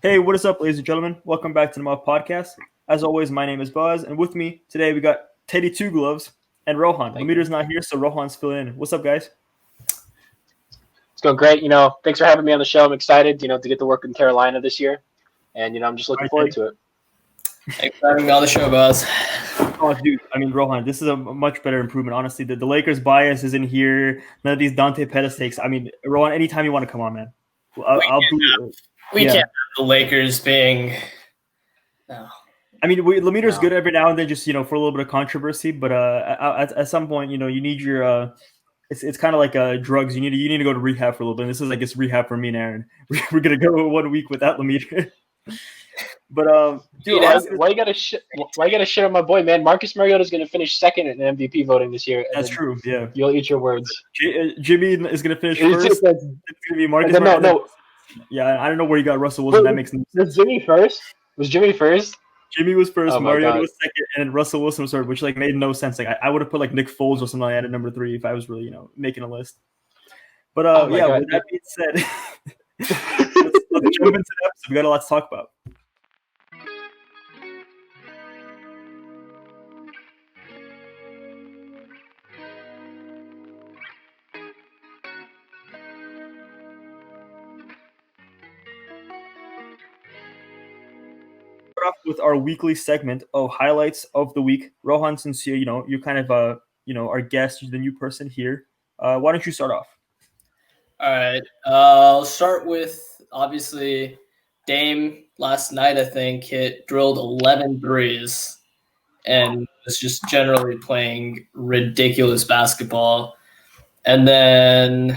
Hey, what is up, ladies and gentlemen? Welcome back to the Muffed Podcast. As always, my name is Buzz, and with me today we got Teddy Two Gloves and Rohan. Lamir's not here, so Rohan's filling in. What's up, guys? It's going great. Thanks for having me on the show. I'm excited, to get to work in Carolina this year. And, I'm just looking forward to it. Thanks for having me on the show, Buzz. Oh, dude, Rohan, this is a much better improvement, honestly. The Lakers bias isn't here. None of these Dante Pettis takes. Rohan, anytime you want to come on, man. We can't have the Lakers being... No. Lamir's good every now and then, just, for a little bit of controversy. But at some point, you need your... It's kind of like drugs. You need to go to rehab for a little bit. And this is, I guess, rehab for me and Aaron. We're gonna go 1 week without Lemire. But dude, why you gotta shit on my boy, man? Marcus Mariota's gonna finish second in MVP voting this year. That's true. Yeah, you'll eat your words. Jimmy is gonna finish first. It's gonna be Marcus. No. Yeah, I don't know where you got Russell Wilson. That makes no sense. Was Jimmy first? Jimmy was first, oh Mariota was second, and Russell Wilson was third, which made no sense. I would have put Nick Foles or something like that at number 3 if I was really making a list. But with that being said, let's jump into the episode. We got a lot to talk about. Off with our weekly segment of highlights of the week. Rohan, since you're kind of our guest, you're the new person here. Why don't you start off? All right. I'll start with obviously Dame last night. I think drilled 11 threes and was just generally playing ridiculous basketball. And then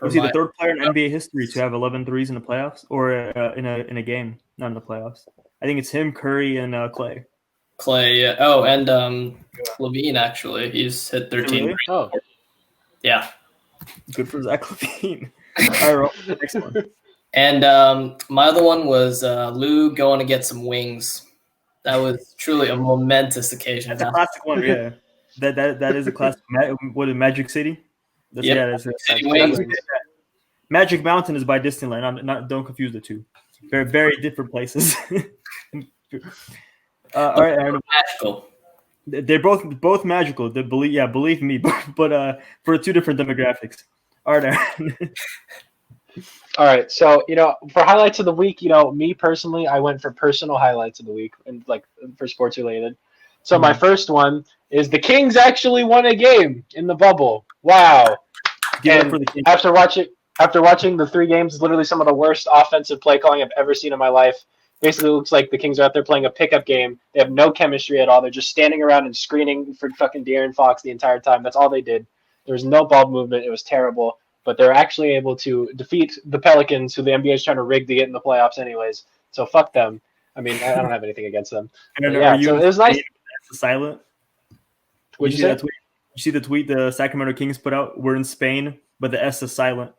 was he the third player in NBA history to have 11 threes in the playoffs or in a game, not in the playoffs? I think it's him, Curry, and Clay. Yeah. Oh, and Levine, actually. He's hit 13. Really? Oh. Yeah. Good for Zach Levine. All right, next one. And my other one was Lou going to get some wings. That was truly a momentous occasion. That's a classic one, yeah. That is a classic. What is Magic City? That's Magic Mountain is by Disneyland. Don't confuse the two. Very, very different places. All right, Aaron. Magical. They're both magical. Believe me, but for two different demographics. All right, Aaron. All right, so for highlights of the week, me personally, I went for personal highlights of the week and for sports related. So my first one is the Kings actually won a game in the bubble. Wow! After watching the 3 games, literally some of the worst offensive play calling I've ever seen in my life. Basically, it looks like the Kings are out there playing a pickup game. They have no chemistry at all. They're just standing around and screening for fucking De'Aaron Fox the entire time. That's all they did. There was no ball movement. It was terrible. But they're actually able to defeat the Pelicans, who the NBA is trying to rig to get in the playoffs anyways. So fuck them. I don't have anything against them. So it was nice. Silent. What'd you say? That tweet? You see the tweet the Sacramento Kings put out? We're in Spain, but the S is silent.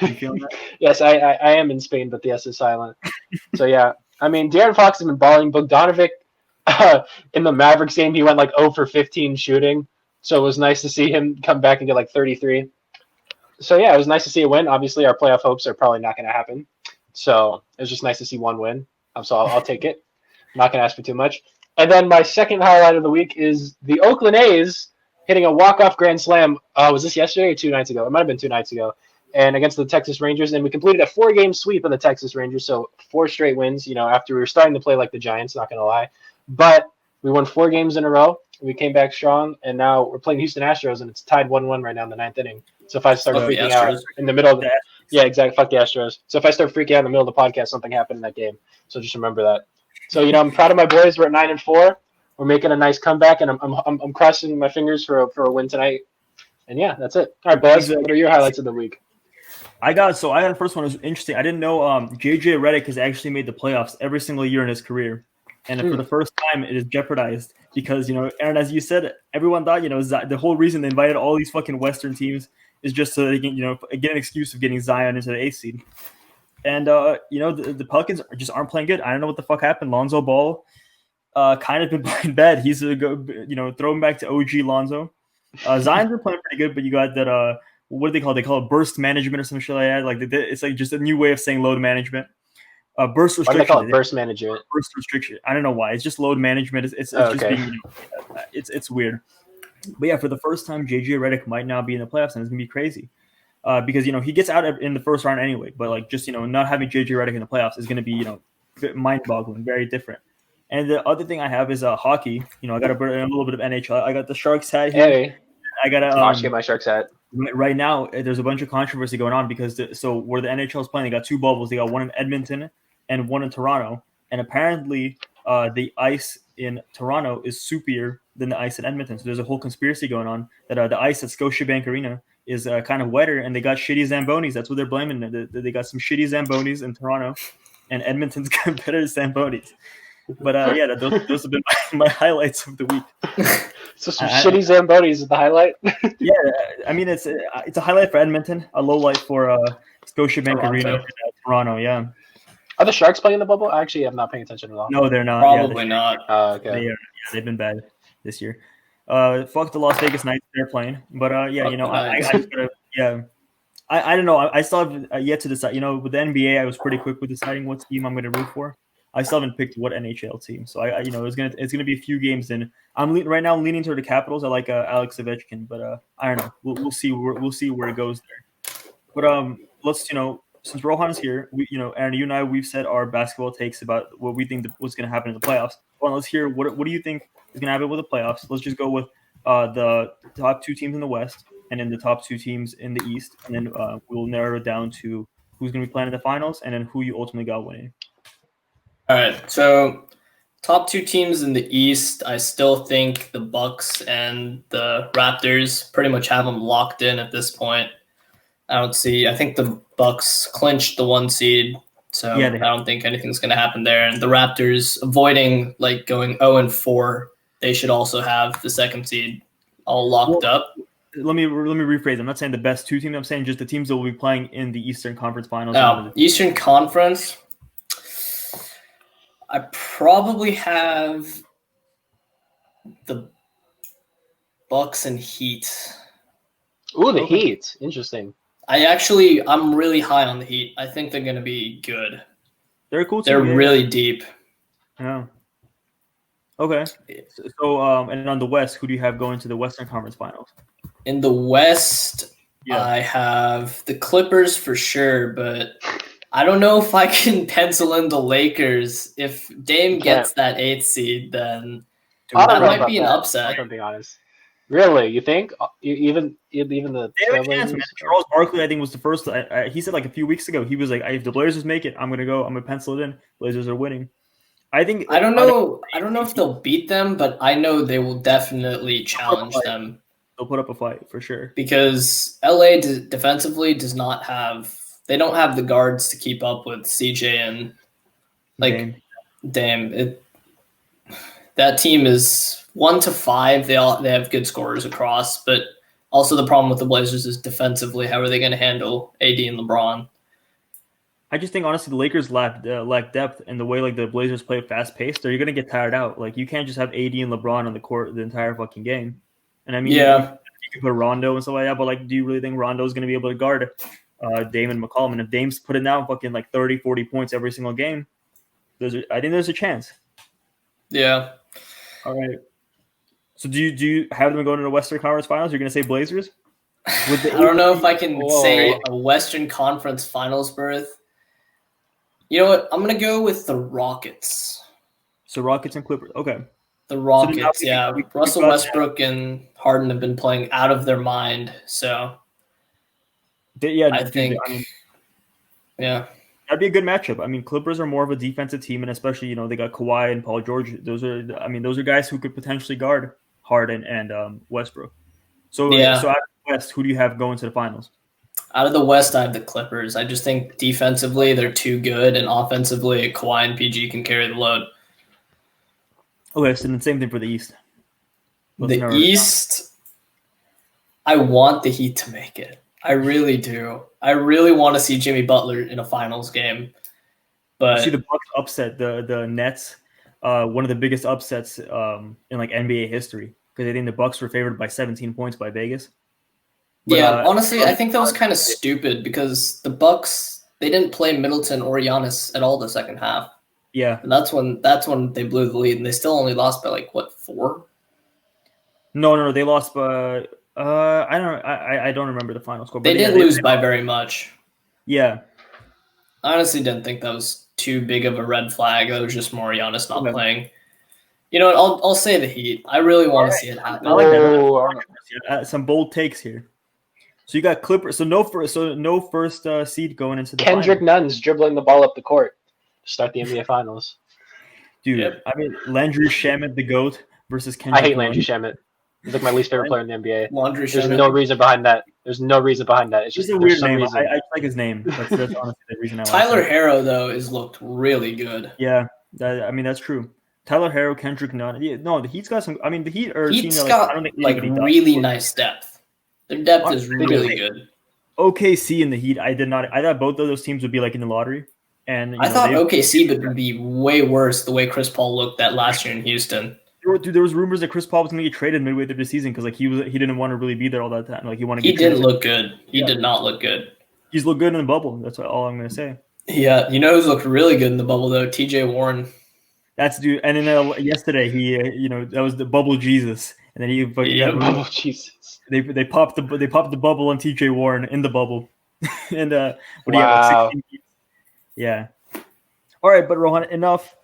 You feeling that? Yes, I am in Spain, but the S is silent. So yeah, De'Aaron Fox has been balling. Bogdanovic in the Mavericks game, he went 0 for 15 shooting. So it was nice to see him come back and get 33. So yeah, it was nice to see a win. Obviously, our playoff hopes are probably not going to happen. So it was just nice to see one win. So I'll take it. I'm not going to ask for too much. And then my second highlight of the week is the Oakland A's hitting a walk-off grand slam. Was this yesterday or 2 nights ago? It might have been 2 nights ago. And against the Texas Rangers. And we completed a 4-game sweep of the Texas Rangers. So 4 straight wins, after we were starting to play like the Giants, not going to lie. But we won 4 games in a row. We came back strong. And now we're playing Houston Astros, and it's tied 1-1 right now in the 9th inning. So if I start freaking out in the middle of the – yeah, exactly. Fuck the Astros. So if I start freaking out in the middle of the podcast, something happened in that game. So just remember that. So, I'm proud of my boys. We're at 9-4. We're making a nice comeback, and I'm crossing my fingers for a win tonight. And yeah, that's it. All right, Buzz, what are your highlights of the week? I got the first one. It was interesting. I didn't know JJ Redick has actually made the playoffs every single year in his career, and for the first time, it is jeopardized because Aaron, as you said, everyone thought the whole reason they invited all these fucking Western teams is just so they can get an excuse of getting Zion into the 8th seed, and the Pelicans just aren't playing good. I don't know what the fuck happened. Lonzo Ball, kind of been playing bad. He's throw him back to OG Lonzo. Zion's been playing pretty good, but you got that. What do they call it? They call it burst management or some shit like that. It's just a new way of saying load management. Burst Why do restriction. they call it burst management? Burst restriction. I don't know why. It's just load management. It's just being, it's weird. But yeah, for the first time, JJ Redick might now be in the playoffs, and it's gonna be crazy. Because he gets out in the first round anyway. But like just not having JJ Redick in the playoffs is gonna be mind-boggling, very different. And the other thing I have is hockey. I got a little bit of NHL. I got the Sharks hat here. Hey, I got get my Sharks hat. Right now, there's a bunch of controversy going on because where the NHL is playing, they got two bubbles. They got one in Edmonton and one in Toronto. And apparently, the ice in Toronto is superior than the ice in Edmonton. So there's a whole conspiracy going on that the ice at Scotiabank Arena is kind of wetter, and they got shitty Zambonis. That's what they're blaming. They got some shitty Zambonis in Toronto, and Edmonton's got better Zambonis. But those have been my highlights of the week. So some shitty Zambonis is the highlight. Yeah, I mean it's a highlight for Edmonton, a low light for Scotiabank Arena, Toronto. Yeah. Are the Sharks playing the bubble? Actually, I'm not paying attention at all. No, they're not. Probably not. Okay. They've been bad this year. Fuck the Las Vegas Knights, they're playing. But I just gotta, I don't know. I still have yet to decide. With the NBA, I was pretty quick with deciding what team I'm gonna root for. I still haven't picked what NHL team. So it's gonna be a few games in. I'm leaning toward the Capitals. I like Alex Ovechkin, but I don't know. We'll see where it goes there. But let's since Rohan is here, Aaron, you and I, we've said our basketball takes about what we think what's going to happen in the playoffs. Well, let's hear what do you think is going to happen with the playoffs? Let's just go with the top two teams in the West and then the top two teams in the East, and then we'll narrow it down to who's going to be playing in the finals and then who you ultimately got winning. All right, so top two teams in the East, I still think the Bucks and the Raptors pretty much have them locked in at this point. I think the Bucks clinched the 1 seed, so I don't think anything's going to happen there. And the Raptors, avoiding going 0-4, they should also have the 2nd seed all locked up. Let me rephrase. I'm not saying the best two teams. I'm saying just the teams that will be playing in the Eastern Conference Finals. Eastern Conference, I probably have the Bucks and Heat. Ooh, the Heat. Interesting. I'm really high on the Heat. I think they're going to be good. They're a cool team. They're really deep. Yeah. Okay. So, and on the West, who do you have going to the Western Conference Finals? In the West, I have the Clippers for sure, but I don't know if I can pencil in the Lakers. If Dame gets that 8th seed, then that might be an upset. I'm being honest. Really, you think even the Charles Barkley, I think, was the first. He said a few weeks ago, he was like, "If the Blazers make it, I'm gonna pencil it in. Blazers are winning." I don't know if they'll beat them, but I know they will definitely challenge them. They'll put up a fight for sure because LA defensively don't have the guards to keep up with CJ and Dame. That team is 1 to 5. They have good scorers across, but also the problem with the Blazers is defensively. How are they going to handle AD and LeBron? I just think honestly the Lakers lack depth, and the way the Blazers play fast paced, they're going to get tired out. You can't just have AD and LeBron on the court the entire fucking game. And I mean, you can put Rondo and stuff like that, but do you really think Rondo is going to be able to guard Dame and McCollum? And if Dame's putting down fucking 30, 40 points every single game, I think there's a chance. Yeah. All right. So do you have them going to the Western Conference Finals? You're going to say Blazers? I don't know if I can say a Western Conference Finals berth. You know what? I'm going to go with the Rockets. So Rockets and Clippers. Okay. The Rockets, Russell Westbrook and Harden have been playing out of their mind. So I think that'd be a good matchup. I mean, Clippers are more of a defensive team, and especially they got Kawhi and Paul George. Those are guys who could potentially guard Harden and Westbrook. So out of the West, who do you have going to the finals? Out of the West, I have the Clippers. I just think defensively they're too good, and offensively Kawhi and PG can carry the load. Okay, so then same thing for the East. The East, I want the Heat to make it. I really do. I really want to see Jimmy Butler in a finals game. But see the Bucks upset the Nets, one of the biggest upsets in NBA history, because I think the Bucks were favored by 17 points by Vegas. But, honestly, I think that was kind of stupid because the Bucks they didn't play Middleton or Giannis at all the second half. Yeah. And that's when they blew the lead, and they still only lost by 4? No, they lost by. I don't remember the final score. But They didn't lose by very much. Yeah. I honestly didn't think that was too big of a red flag. That was just more Giannis not playing. You know what? I'll say the Heat. I really want to see it happen. I like that. Some bold takes here. So you got Clippers. So no first seed going into the Kendrick final. Nunn's dribbling the ball up the court to start the NBA Finals. Dude, Yep. I mean, Landry Shamet, the GOAT, versus Kendrick I hate Nunn. Landry Shamet. He's like my least favorite player in the NBA. Laundry There's Shamet. no reason behind that. It's It's a weird name. Reason. I like his name. That's honestly the reason I like Tyler him. Harrow, though, has looked really good. Yeah, that's true. Tyler Harrow, Kendrick Nunn. Yeah, no, the Heat's got some. I mean, the Heat are. Heat's I got don't think anybody does. really nice depth. Their depth is Honestly, really good. OKC and the Heat. I thought both of those teams would be in the lottery. And I thought OKC would be way worse the way Chris Paul looked that last year in Houston. There was rumors that Chris Paul was going to get traded midway through the season because he didn't want to really be there all that time. He didn't look good. He did not look good. He's looked good in the bubble. That's all I'm going to say. Yeah, you know who's looked really good in the bubble though? T.J. Warren. That's dude. And then yesterday he that was the bubble Jesus. And then Bubble Jesus. They popped the bubble on T.J. Warren in the bubble. And what do you Wow. have? 16 games? Yeah. All right, but Rohan, enough.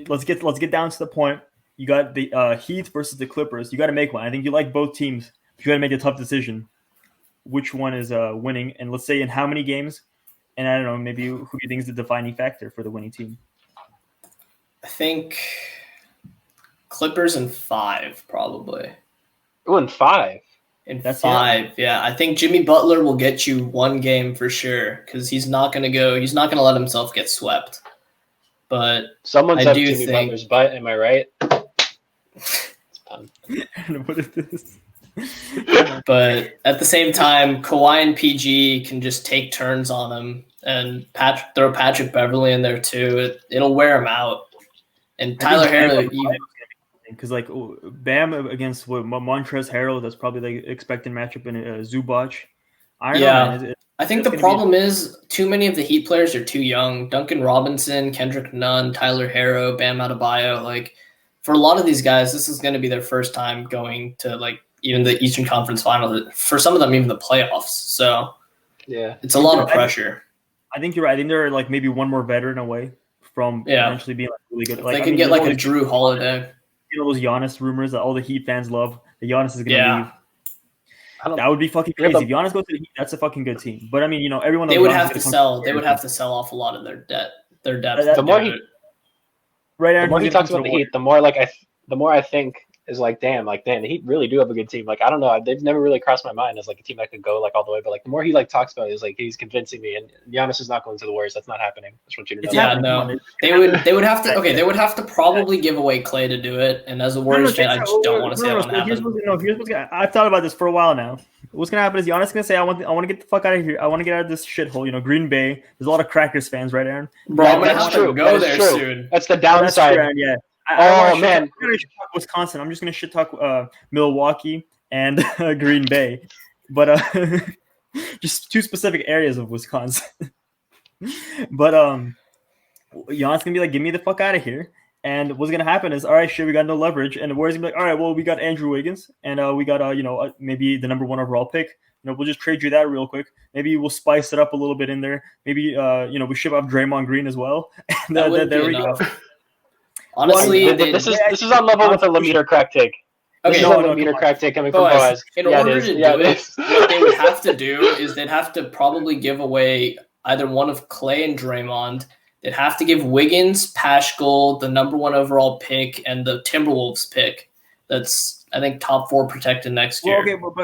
Let's get down to the point. You got the Heat versus the Clippers. You got to make one. I think you like both teams. You got to make a tough decision. Which one is winning? And let's say in how many games? And I don't know, maybe who do you think is the defining factor for the winning team? I think Clippers in 5 probably. Oh, in 5. That's 5, yeah. I think Jimmy Butler will get you one game for sure because he's not going to let himself get swept. But Someone's I up do Jimmy think- Butler's butt. Am I right? It's fun. What is this? But at the same time, Kawhi and PG can just take turns on him and throw Patrick Beverly in there too. It'll wear him out. And Tyler Harrow, because Bam against Montrezl Harrell, that's probably the expected matchup in Zubac. I don't know, man. I think the problem is too many of the Heat players are too young. Duncan Robinson, Kendrick Nunn, Tyler Harrow, Bam Adebayo. For a lot of these guys, this is going to be their first time going to even the Eastern Conference Final. For some of them, even the playoffs. So yeah, it's a lot of pressure. I think you're right. I think they're maybe one more veteran away from potentially being really good. They could get a Drew Holiday. Those Giannis rumors that all the Heat fans love. The Giannis is going to leave. That would be fucking crazy. If Giannis goes to the Heat, that's a fucking good team. But I mean, everyone. They would have to sell. They would have to sell off a lot of their debt. Their depth. The more he talks about the Heat, the more I think is damn, the Heat really do have a good team. I don't know, they've never really crossed my mind as a team that could go all the way. But the more he talks about it, is he's convincing me. And Giannis is not going to the Warriors. That's not happening. I just want you to know. Yeah, no. They would have to. Okay, they would have to probably give away Clay to do it. And as a Warriors fan, I just don't want to see that one happen. I've thought about this for a while now. What's gonna happen is Giannis gonna say, "I want to get the fuck out of here. I want to get out of this shithole." Green Bay. There's a lot of Crackers fans, right, Aaron? Bro, I'm gonna have to go there true. soon. That's the downside. That's true, yeah. Man, I'm gonna shit talk Wisconsin. I'm just gonna shit talk Milwaukee and Green Bay, but just two specific areas of Wisconsin. But Giannis gonna be "Get me the fuck out of here." And what's gonna happen is, all right, shit, we got no leverage, and the Warriors gonna be all right, well, we got Andrew Wiggins, and we got maybe the number 1 overall pick. We'll just trade you that real quick. Maybe we'll spice it up a little bit in there. Maybe we ship off Draymond Green as well. And there we go. Honestly, this is on level with a Lameter crack take. Okay, this is a Lameter crack take coming from Boaz. In order to do it, what they would have to do is they'd have to probably give away either one of Clay and Draymond. They'd have to give Wiggins, Paschal, the number 1 overall pick, and the Timberwolves pick. That's, I think, top 4 protected next year. Okay, but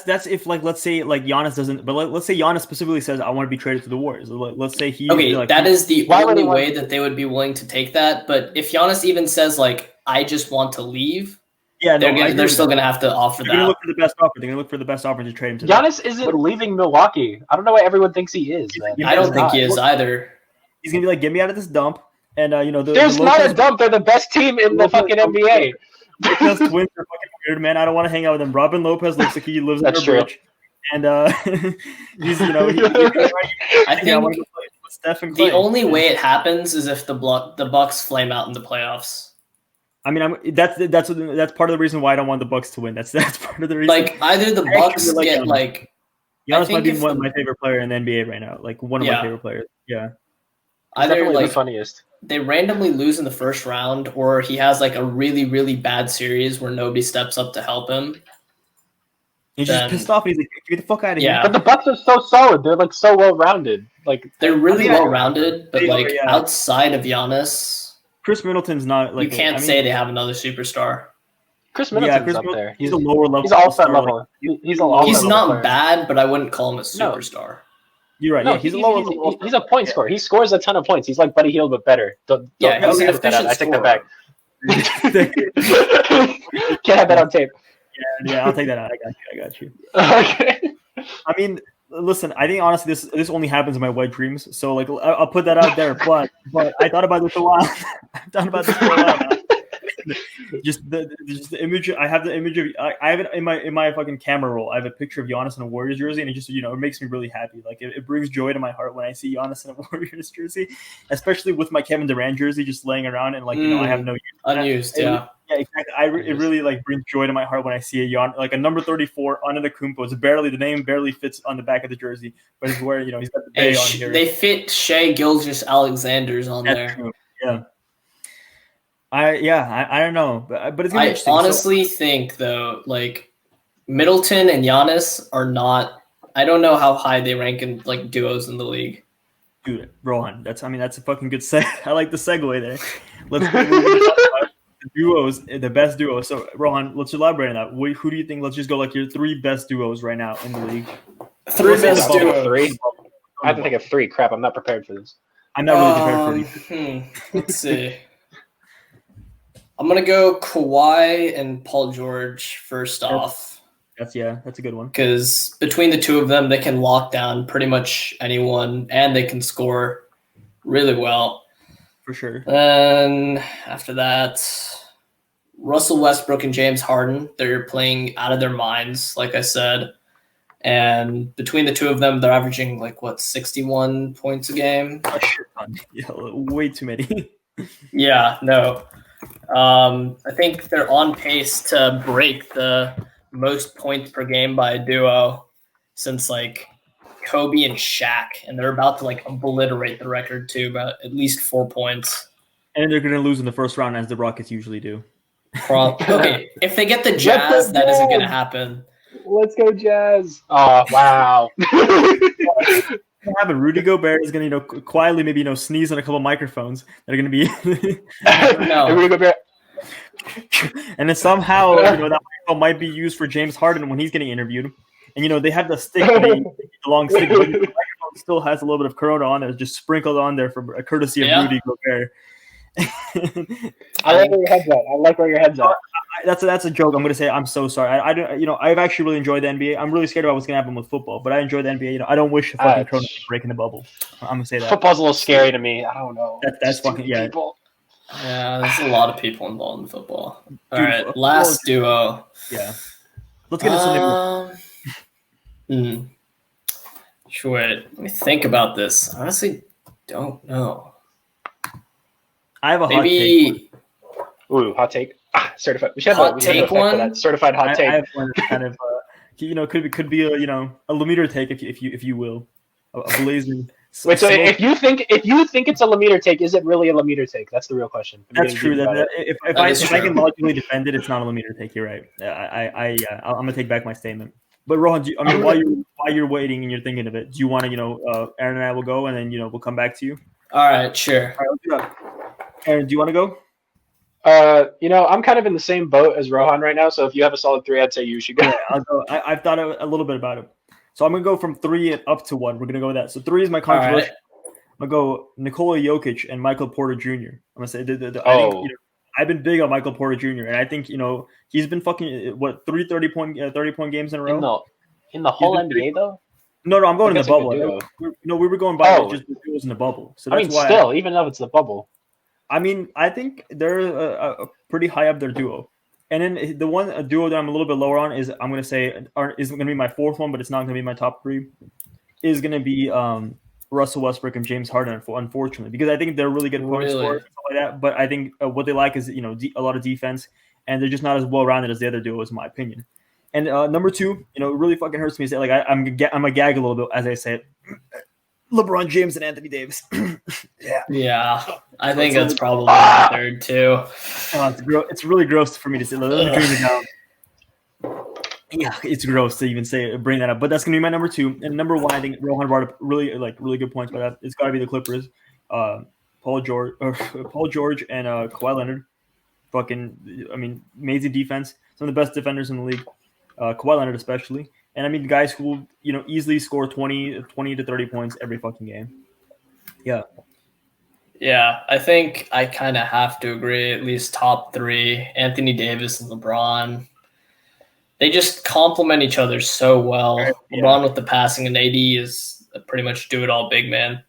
that's if let's say Giannis doesn't. But let's say Giannis specifically says, "I want to be traded to the Warriors." Let's say he. Okay, that is the only way that they would be willing to take that. But if Giannis even says "I just want to leave," they're still going to have to offer that. They're going to look for the best offer. They're going to look for the best offer to trade him to. Giannis isn't leaving Milwaukee. I don't know why everyone thinks he is. I don't think he is either. He's going to be "Get me out of this dump." And there's not a dump. They're the best team in the fucking NBA. Because twins are fucking weird, man. I don't want to hang out with them. Robin Lopez looks like he lives in a bridge. and he's I think I want to play with Steph and Clay. the only way it happens is if the Bucks flame out in the playoffs. I mean, that's part of the reason why I don't want the Bucks to win. That's part of the reason. Like either the Bucks get like. Giannis might be one of my favorite player in the NBA right now. Like one of my favorite players. Yeah. Either the funniest. They randomly lose in the first round, or he has like a really, really bad series where nobody steps up to help him. He's just pissed off. And he's like, "Get the fuck out of here!" But the Bucks are so solid. They're like so well rounded. Like they're really well rounded, but like outside of Giannis. Chris Middleton's not like you can't say they have another superstar. Chris Middleton's up there. He's a lower level. He's all-star level. He's not bad, but I wouldn't call him a superstar. No. You're right. No, he's a lower level. He's a point scorer. He scores a ton of points. He's like Buddy Hield, but better. Don't he's an efficient I take that back. Can't have that on tape. Yeah, I'll take that out. I got you. Okay. I mean, listen, I think honestly this only happens in my wet dreams. So like I'll put that out there. But I thought about this a while. I've thought about this for a while now. just the image. I have the image of. I have it in my fucking camera roll. I have a picture of Giannis in a Warriors jersey, and it just it makes me really happy. Like it brings joy to my heart when I see Giannis in a Warriors jersey, especially with my Kevin Durant jersey just laying around and like I have no use unused. Yeah, exactly. It really like brings joy to my heart when I see a number 34 Antetokounmpo. It's the name barely fits on the back of the jersey, but it's where he's got the bay on here. They fit Shai Gilgeous-Alexander's on That's there. True. Yeah. I don't know, but it's gonna be interesting. I honestly think though, like Middleton and Giannis are not. I don't know how high they rank in like duos in the league. Dude, Rohan, that's a fucking good I like the segue there. Let's talk about the duos, the best duos. So Rohan, let's elaborate on that. Who do you think? Let's just go like your 3 best duos right now in the league. 3 best duos. 3. I have to think of 3. Crap, I'm not prepared for this. I'm not really prepared for these. Let's see. I'm gonna go Kawhi and Paul George first off. That's a good one. Because between the two of them, they can lock down pretty much anyone, and they can score really well. For sure. And after that, Russell Westbrook and James Harden. They're playing out of their minds, like I said. And between the two of them, they're averaging 61 points a game. Yeah, way too many. Yeah, no. I think they're on pace to break the most points per game by a duo since Kobe and Shaq, and they're about to obliterate the record too, about at least 4 points. And they're going to lose in the first round as the Rockets usually do. Okay, if they get the Jazz, that isn't going to happen. Let's go Jazz! Oh wow! Having Rudy Gobert is going to quietly maybe sneeze on a couple of microphones that are going to be no. Rudy Gobert. And then somehow that microphone might be used for James Harden when he's getting interviewed. And they have the stick, the long stick, but the microphone still has a little bit of Corona on there, just sprinkled on there for a courtesy of Rudy Gobert. I like where your head's at. I like where your head's at. That's a joke. I'm gonna say I'm so sorry. I don't. I've actually really enjoyed the NBA. I'm really scared about what's gonna happen with football, but I enjoy the NBA. I don't wish fucking Corona was breaking the bubble. I'm gonna say that football's a little scary to me. I don't know. That's fucking people. Yeah, there's a lot of people involved in football. All right, last duo. Yeah, let's get into something. Sure. Let me think about this. I honestly don't know. I have a hot take. Ooh, hot take. Certified. We should have hot take one. That. Certified hot take. I have one kind of could be a a Lemire take if you will, a blazing. Wait, so if you think it's a Lemire take, is it really a Lemire take? That's the real question. That's true. If I can logically defend it, it's not a Lemire take. You're right. I'm gonna take back my statement. But Rohan, while you're waiting and you're thinking of it, do you want to Aaron and I will go and then we'll come back to you. All right, sure. All right, let's do that. Aaron, do you want to go? I'm kind of in the same boat as Rohan right now. So if you have a solid 3, I'd say you should go. Yeah, I'll go. I've thought a little bit about it. So I'm gonna go from 3 and up to 1. We're gonna go with that. So 3 is my controversial. Right. I'm gonna go Nikola Jokic and Michael Porter Jr. I'm gonna say I think I've been big on Michael Porter Jr. and I think he's been fucking 3 30-point games in a row. In the whole NBA though. No, I'm going in the bubble. We were going by just the duos in the bubble. So that's why even though it's the bubble. I mean, I think they're a pretty high up their duo. And then the one duo that I'm a little bit lower on is I'm going to say is going to be my fourth one, but it's not going to be my top three. Is going to be Russell Westbrook and James Harden, unfortunately, because I think they're really good point scorers and stuff like that. But I think what they like is a lot of defense, and they're just not as well rounded as the other duos, in my opinion. And number two, it really fucking hurts me to say, like I'm a gag a little bit as I say it. LeBron James and Anthony Davis. Yeah, I think that's probably the third too. It's really gross for me to say. Let me dream it down. Yeah, it's gross to bring that up, but that's gonna be my number two. And number one, I think Rohan brought up really good points by that. It's got to be the Clippers. Paul George and Kawhi Leonard. Amazing defense. Some of the best defenders in the league. Kawhi Leonard especially. And I mean, guys who will, easily score 20 to 30 points every fucking game. Yeah. Yeah, I think I kind of have to agree, at least top three, Anthony Davis and LeBron. They just complement each other so well. Yeah. LeBron with the passing and AD is pretty much do-it-all big man.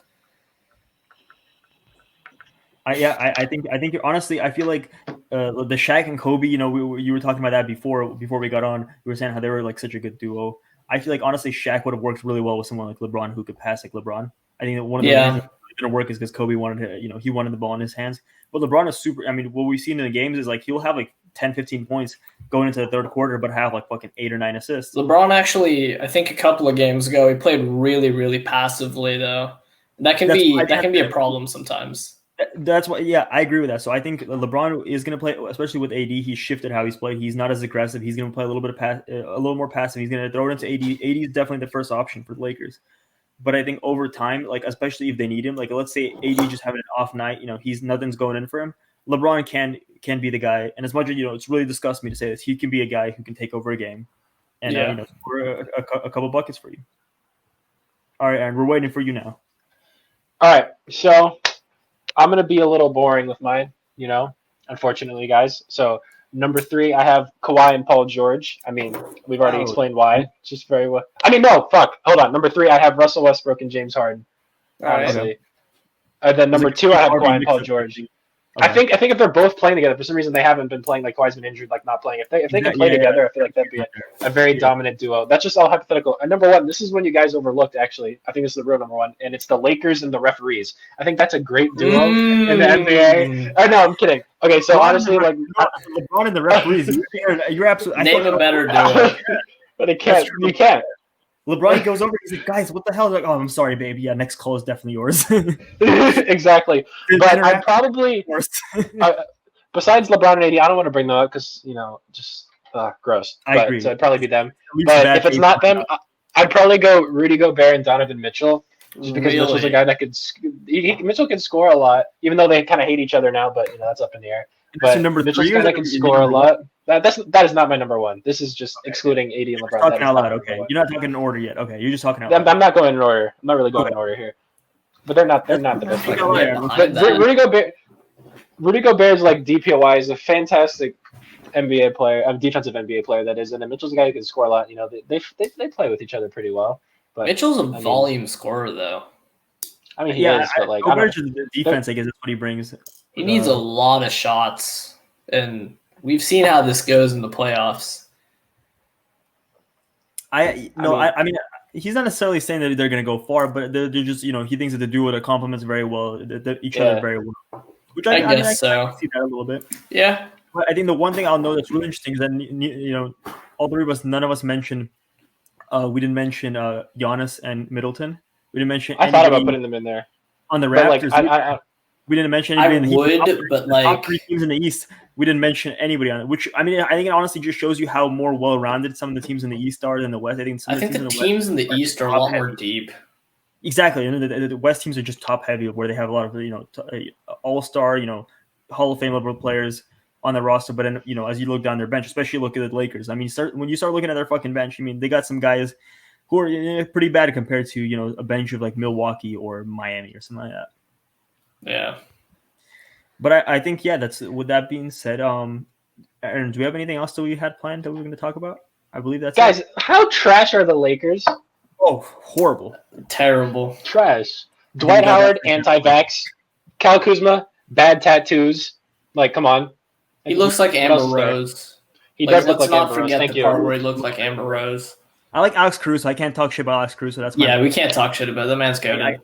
I think honestly, I feel like the Shaq and Kobe, you were talking about that before we got on. We were saying how they were like such a good duo. I feel like honestly, Shaq would have worked really well with someone like LeBron who could pass like LeBron. I think that one of the reasons it didn't work is because Kobe wanted to, he wanted the ball in his hands. But LeBron is super. I mean, what we've seen in the games is like he'll have like 10, 15 points going into the third quarter, but have like fucking 8 or 9 assists. LeBron actually, I think a couple of games ago, he played really, really passively though. That can be a problem sometimes. That's why, yeah, I agree with that. So I think LeBron is going to play, especially with AD. He's shifted how he's played. He's not as aggressive. He's going to play a little more passive. He's going to throw it into AD. AD is definitely the first option for the Lakers. But I think over time, like especially if they need him, like let's say AD just having an off night, nothing's going in for him. LeBron can be the guy. And as much as it's really disgusts me to say this, he can be a guy who can take over a game and score a couple buckets for you. All right, Aaron, we're waiting for you now. All right, so I'm going to be a little boring with mine, unfortunately, guys. So number 3, I have Kawhi and Paul George. I mean, we've already explained why. Just very well. I mean, no, fuck. Hold on. Number 3, I have Russell Westbrook and James Harden. Honestly. Right. And then number 2, I have Kawhi and Paul George. Okay. I think if they're both playing together, for some reason they haven't been playing. Like Kawhi's been injured, like not playing. If they can play together, I feel like that'd be a very dominant duo. That's just all hypothetical. And number 1, this is one you guys overlooked. Actually, I think this is the real number 1, and it's the Lakers and the referees. I think that's a great duo in the NBA. Oh no, I'm kidding. Okay, so honestly, like LeBron and the referees, you're absolutely name a better duo. But it can't. You can't. LeBron goes over. He's like, "Guys, what the hell?" They're like, "Oh, I'm sorry, baby. Yeah, next call is definitely yours." Exactly. But I'm probably besides LeBron and AD, I don't want to bring them up because just gross. I agree. So it'd probably be them. But if it's not them, I'd probably go Rudy Gobert and Donovan Mitchell, just because Mitchell's a guy that could. Mitchell can score a lot, even though they kind of hate each other now. But that's up in the air. But Mitchell's a guy that can score a lot. That is not my number 1. This is just excluding AD and LeBron. Talking out loud, okay. You're not talking in order yet. Okay, you're just talking out loud. I'm not going in order. I'm not really going in order here. But they're not the best. But Rudy Gobert is like DPOY is a fantastic NBA player, defensive NBA player that is, and then Mitchell's a guy who can score a lot. They play with each other pretty well. But Mitchell's a volume scorer though. I mean, he is, but like Gobert's the defense, I guess that's what he brings. He needs a lot of shots, and we've seen how this goes in the playoffs. I mean, he's not necessarily saying that they're going to go far, but they're just, he thinks that the duo that complements very well, each other very well. Which I guess so. I see that a little bit. Yeah. But I think the one thing I'll know that's really interesting is that, all three of us, none of us mentioned, we didn't mention Giannis and Middleton. We didn't mention I thought about putting them in there. On the Raptors. We didn't mention anybody top 3 teams in the East. We didn't mention anybody on it, which I think it honestly just shows you how more well-rounded some of the teams in the East are than the West. I think the teams in the East are a lot more deep. Exactly, and the West teams are just top-heavy, where they have a lot of all-star, Hall of Fame level players on the roster. But then, as you look down their bench, especially look at the Lakers. I mean, when you start looking at their fucking bench, I mean, they got some guys who are pretty bad compared to a bench of like Milwaukee or Miami or something like that. Yeah. But I think, that's with that being said, Aaron, do we have anything else that we had planned that we were going to talk about? I believe that's guys, it. How trash are the Lakers? Oh, horrible. Terrible. Trash. Dwight Howard, anti-vax. Kyle Kuzma, bad tattoos. Like, come on. He looks like Amber Rose. He does look let's like not Amber Rose. forget Thank the part you. where he looked like Amber Rose. I like Alex Caruso. I can't talk shit about Alex Caruso. That's Yeah, we can't talk shit about the man's I goated.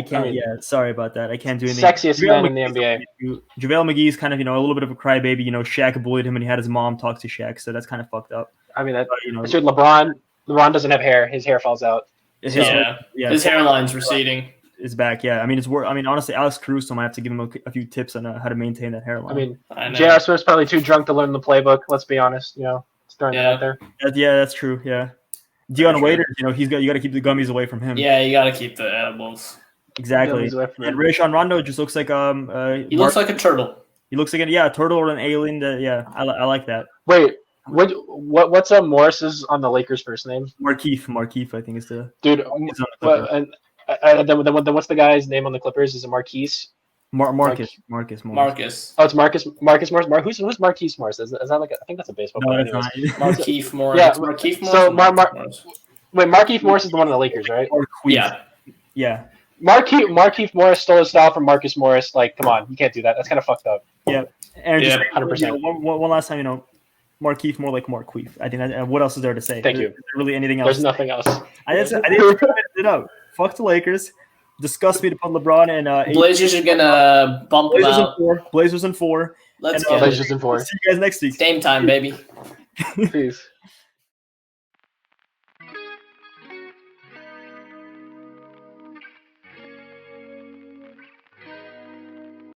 can't. I mean, Sorry about that. I can't do anything. Sexiest man in the NBA. JaVale McGee's kind of, a little bit of a crybaby. Shaq bullied him and he had his mom talk to Shaq, so that's kind of fucked up. I mean, that, But, dude, LeBron doesn't have hair. His hair falls out. his His hairline's receding. is back. Yeah, I mean, honestly, Alex Caruso might have to give him a few tips on how to maintain that hairline. I mean, I know. J.R. Smith's probably too drunk to learn the playbook. Let's be honest. It's throwing that out there. That's true. Yeah, Dion Waiters, you got to keep the gummies away from him. Yeah, you got to keep the edibles. Exactly. Gummies away from And him. Rajon Rondo just looks like He looks like a turtle. he looks like a turtle or an alien. I like that. Wait, what's Morris's on the Lakers' first name? Markeith, I think is the Dude, he's on the well, Clippers. and then what's the guy's name on the Clippers? Is it Marquise? Marcus. Oh, it's Marcus Morris. Who's Marquise Morris? Is that like I think that's a baseball No, player. that's not. Markeith Morris. Yeah, Markeith Morris. so or Morris? Wait, Marquise Morris is the one on the Lakers, right? Yeah. Marquise Morris stole his style from Marcus Morris. Like, come on, you can't do that. That's kind of fucked up. Yeah. And Yeah, 100%. One last time, Markeith more like Marqueef. I think what else is there to say? Thank you. Is there really anything else? There's nothing else. I didn't it out. Fuck the Lakers. Disgust me to put LeBron and Blazers are gonna bump them out. Blazers in 4. Let's And, get Blazers in 4. See you guys next week. Dame time, baby. Peace.